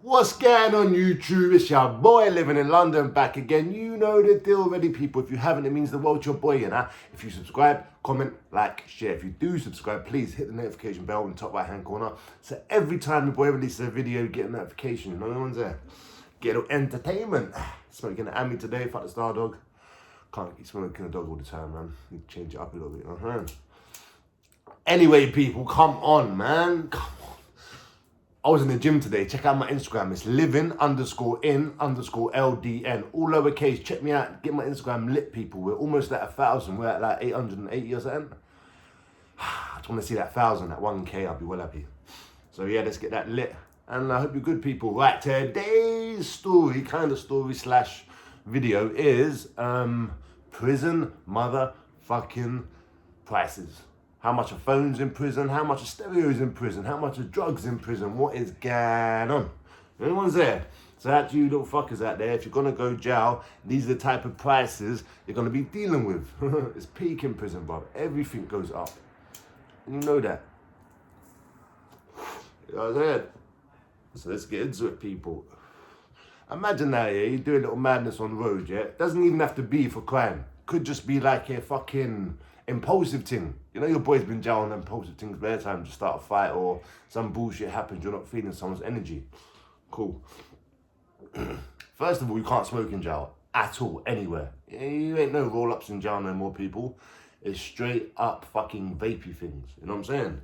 What's going on YouTube? It's your boy living in London back again. You know the deal already, people. If you haven't, it means the world to your boy, you know. If you subscribe, comment, like, share. If you do subscribe, please hit the notification bell in the top right hand corner. So every time your boy releases a video, you get a notification. No one's there. Get a little entertainment. Smoking an Ami today, fuck the Star Dog. Can't keep smoking a dog all the time, man. Need to change it up a little bit. Anyway, people, come on, man. Come on. I was in the gym today. Check out my Instagram. It's living_in_LDN. All lowercase. Check me out. Get my Instagram lit, people. We're almost at 1,000. We're at like 880 or something. I just want to see that 1,000, that 1K. I'll be well happy. So yeah, let's get that lit. And I hope you're good, people. Right, today's story, kind of story slash video is prison motherfucking prices. How much are phones in prison? How much are stereos in prison? How much are drugs in prison? What is going on? Anyone's there? So that you little fuckers out there, if you're gonna go jail, these are the type of prices you're gonna be dealing with. It's peak in prison, bro. Everything goes up. And you know that. You know what I'm saying? So let's get into it, people. Imagine that, yeah, you do a little madness on the road, yeah? It doesn't even have to be for crime. Could just be like a fucking impulsive thing. You know your boy's been jail on impulsive things bare time to start a fight or some bullshit happens, you're not feeling someone's energy. Cool. First of all, you can't smoke in jail at all, anywhere. You ain't no roll-ups in jail no more, people. It's straight up fucking vapey things. You know what I'm saying?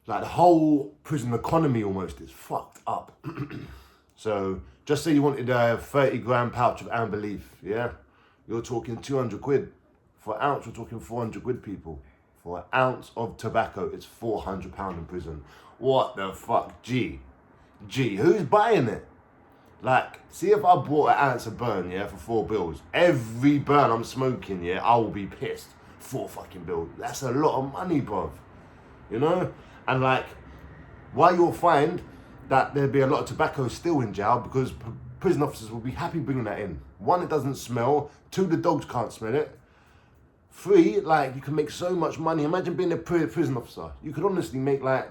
Like the whole prison economy almost is fucked up. So just say you wanted a 30-gram pouch of Amber Leaf, yeah? You're talking 200 quid. For an ounce, we're talking 400 quid, people. For an ounce of tobacco, it's £400 in prison. What the fuck? Gee, who's buying it? Like, see if I bought an ounce of burn, yeah, for £4. Every burn I'm smoking, yeah, I will be pissed. 4 fucking bills. That's a lot of money, bruv. You know? And like, why you'll find that there'll be a lot of tobacco still in jail because prison officers will be happy bringing that in. 1, it doesn't smell. 2, the dogs can't smell it. 3, like, you can make so much money. Imagine being a prison officer. You could honestly make like,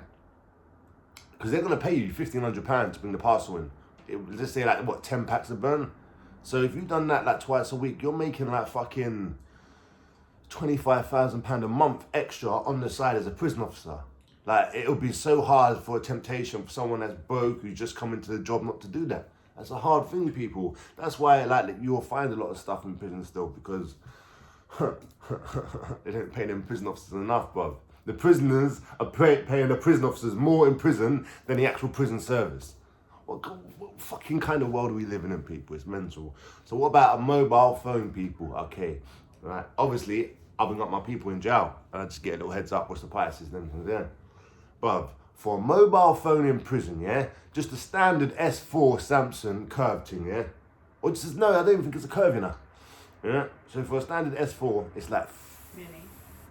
because they're going to pay you £1,500 to bring the parcel in. Let's say like, what, 10 packs of burn? So if you've done that like twice a week, you're making like fucking £25,000 a month extra on the side as a prison officer. Like, it'll be so hard for a temptation for someone that's broke, who's just come into the job, not to do that. That's a hard thing, people. That's why, like, you'll find a lot of stuff in prison still, because they don't pay them prison officers enough, bruv. The prisoners are paying the prison officers more in prison than the actual prison service. What fucking kind of world are we living in, people? It's mental. So what about a mobile phone, people? Okay, right. Obviously, I'll bring up my people in jail. And I just get a little heads up, what's the prices and everything there. Bruv, for a mobile phone in prison, yeah? Just a standard S4 Samsung curved thing, yeah? Or just, no, I don't even think it's a curve, you know? Yeah? So for a standard S4, it's like...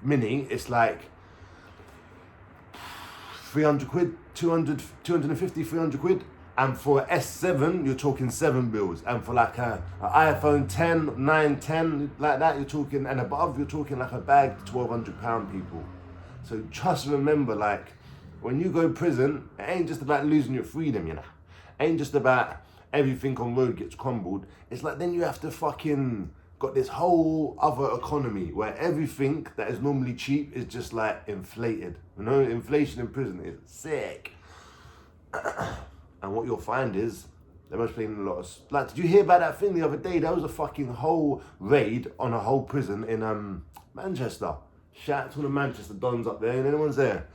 Mini, it's like 300 quid, 250, 300 quid. And for S7, you're talking 7 bills. And for like an iPhone 10, 9, 10, like that, you're talking, and above, you're talking like a bag, £1,200, people. So just remember, like, when you go to prison, it ain't just about losing your freedom, you know. It ain't just about everything on road gets crumbled. It's like then you have to fucking got this whole other economy where everything that is normally cheap is just like inflated. You know, inflation in prison is sick. And what you'll find is, they must be in a lot of... Like, did you hear about that thing the other day? There was a fucking whole raid on a whole prison in Manchester. Shout out to the Manchester Dons up there. Anyone's there?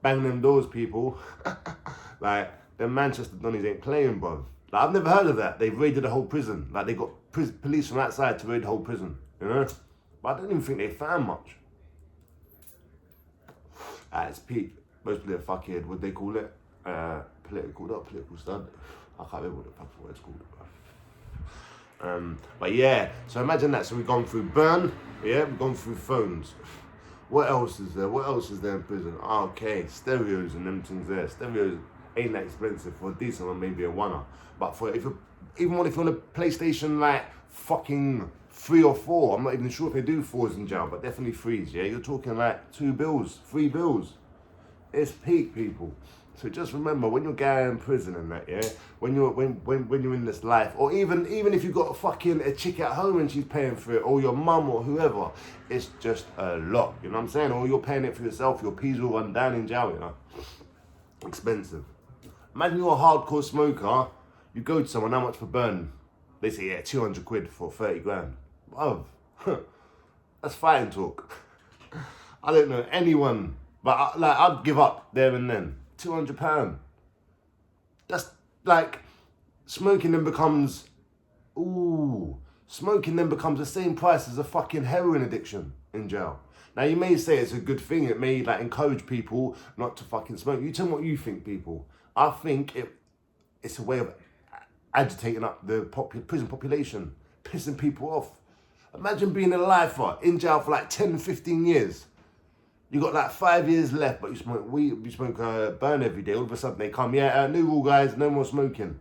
Bang them doors, people. Like, the Manchester Donnies ain't playing, bruv. Like, I've never heard of that. They've raided the whole prison. Like, they got police from outside to raid the whole prison, you know? But I don't even think they found much. It's peak. Mostly a fuckhead, what they call it? Political stud. I can't remember what the fuck it's called. But yeah, so imagine that. So we've gone through burn, yeah, we've gone through phones. What else is there? What else is there in prison? Okay, stereos and them things there. Stereos ain't that expensive. For a decent one, maybe a $1. But for even if you're on a PlayStation like fucking 3 or 4, I'm not even sure if they do 4s in jail, but definitely 3s, yeah? You're talking like 2 bills, 3 bills. It's peak, people. So just remember, when you're going in prison and that, yeah, when you're in this life, or even if you've got a chick at home and she's paying for it, or your mum or whoever, it's just a lot. You know what I'm saying? Or you're paying it for yourself. Your peas will run down in jail. You know, expensive. Imagine you're a hardcore smoker. You go to someone, how much for burn? They say, yeah, 200 quid for 30 grand. Bruv, that's fighting talk. I don't know anyone, but I'd give up there and then. £200. That's like, smoking then becomes the same price as a fucking heroin addiction in jail. Now you may say it's a good thing, it may like encourage people not to fucking smoke. You tell me what you think, people. I think it's a way of agitating up the prison population, pissing people off. Imagine being a lifer in jail for like 10, 15 years. You got like 5 years left, but you smoke weed, you smoke burn every day. All of a sudden they come, new rule, guys, no more smoking.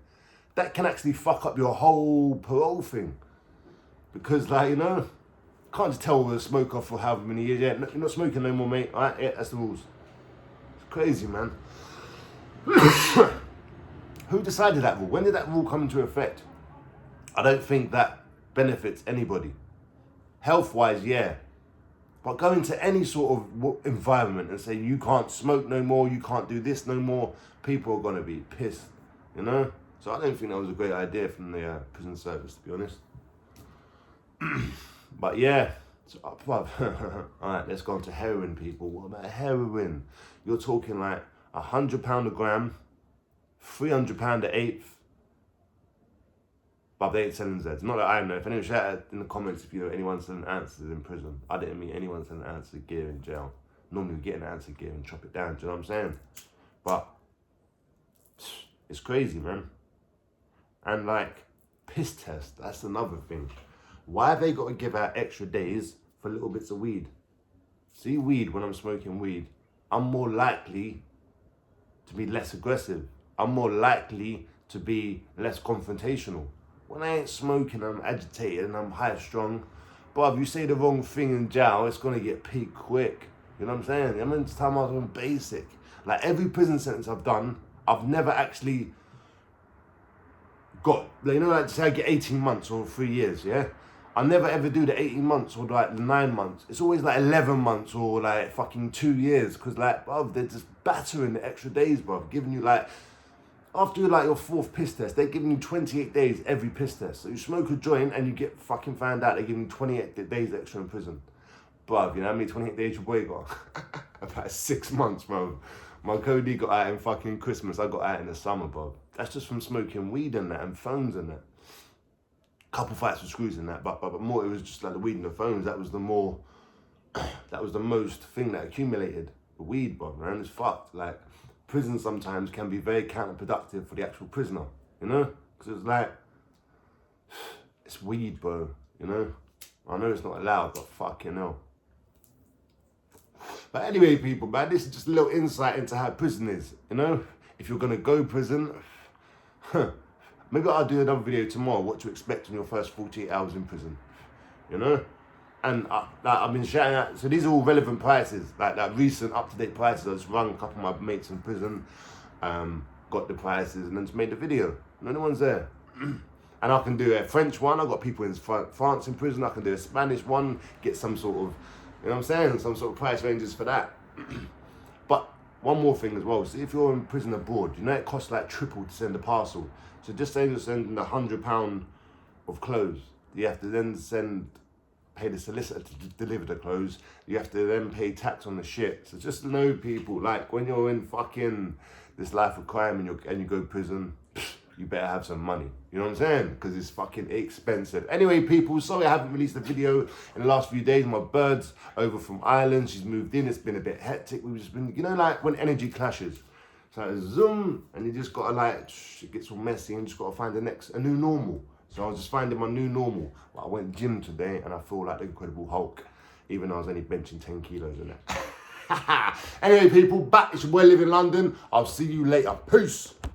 That can actually fuck up your whole parole thing, because like, you know, can't just tell a smoker for however many years. Yeah, you're not smoking no more, mate. All right, yeah, that's the rules. It's crazy, man. Who decided that rule? When did that rule come into effect? I don't think that benefits anybody. Health-wise, yeah. But go into any sort of environment and say you can't smoke no more, you can't do this no more, people are going to be pissed, you know? So I don't think that was a great idea from the prison service, to be honest. But yeah, so, alright, let's go on to heroin, people. What about heroin? You're talking like £100 a gram, £300 an eighth. But they ain't selling Zeds. Not that I know. If anyone shout out in the comments if you know anyone selling answers in prison. I didn't meet anyone selling answer gear in jail. Normally we get an answer gear and chop it down. Do you know what I'm saying? But it's crazy, man. And like piss test, that's another thing. Why have they got to give out extra days for little bits of weed? See, weed, when I'm smoking weed, I'm more likely to be less aggressive. I'm more likely to be less confrontational. When I ain't smoking, I'm agitated and I'm high strung. But if you say the wrong thing in jail, it's gonna get peaked quick. You know what I'm saying? I mean, this time I was on basic. Like every prison sentence I've done, I've never actually got, like, you know, like say I get 18 months or 3 years, yeah? I never ever do the 18 months or like the 9 months. It's always like 11 months or like fucking 2 years. Cause like, bruv, they're just battering the extra days, bruv. Giving you like, after like your 4th piss test, they're giving you 28 days every piss test. So you smoke a joint and you get fucking found out, they're giving you 28 days extra in prison. Bruv, you know how many 28 days your boy got? About 6 months, bro. My Cody got out in fucking Christmas, I got out in the summer, bro. That's just from smoking weed and that, and phones and that. Couple fights with screws in that, but more, it was just like the weed and the phones. That was the more, that was the most thing that accumulated. The weed, bro, man, it's fucked. Like, prison sometimes can be very counterproductive for the actual prisoner, you know? Because it's like, it's weed, bro, you know? I know it's not allowed, but fucking hell. But anyway, people, man, this is just a little insight into how prison is, you know? If you're gonna go prison, maybe I'll do another video tomorrow, what to expect in your first 48 hours in prison, you know? And I've been shouting out, so these are all relevant prices, like recent up-to-date prices. I just rung a couple of my mates in prison, got the prices, and then just made the video. No one's there. And I can do a French one, I've got people in France in prison, I can do a Spanish one, get some sort of, you know what I'm saying, some sort of price ranges for that. But one more thing as well, so if you're in prison abroad, you know it costs like triple to send a parcel. So just say you're sending £100 of clothes, you have to then pay the solicitor to deliver the clothes. You have to then pay tax on the shit. So just know, people, like when you're in fucking this life of crime and you go to prison, you better have some money. You know what I'm saying? Because it's fucking expensive. Anyway, people, sorry I haven't released a video in the last few days. My bird's over from Ireland. She's moved in. It's been a bit hectic. We've just been, you know, like when energy clashes. So zoom, and you just gotta like, it gets all messy and you just gotta find a new normal. So I was just finding my new normal. I went gym today and I feel like the Incredible Hulk, even though I was only benching 10 kilos in it. Anyway, people, back. It's your boy Live in London. I'll see you later. Peace.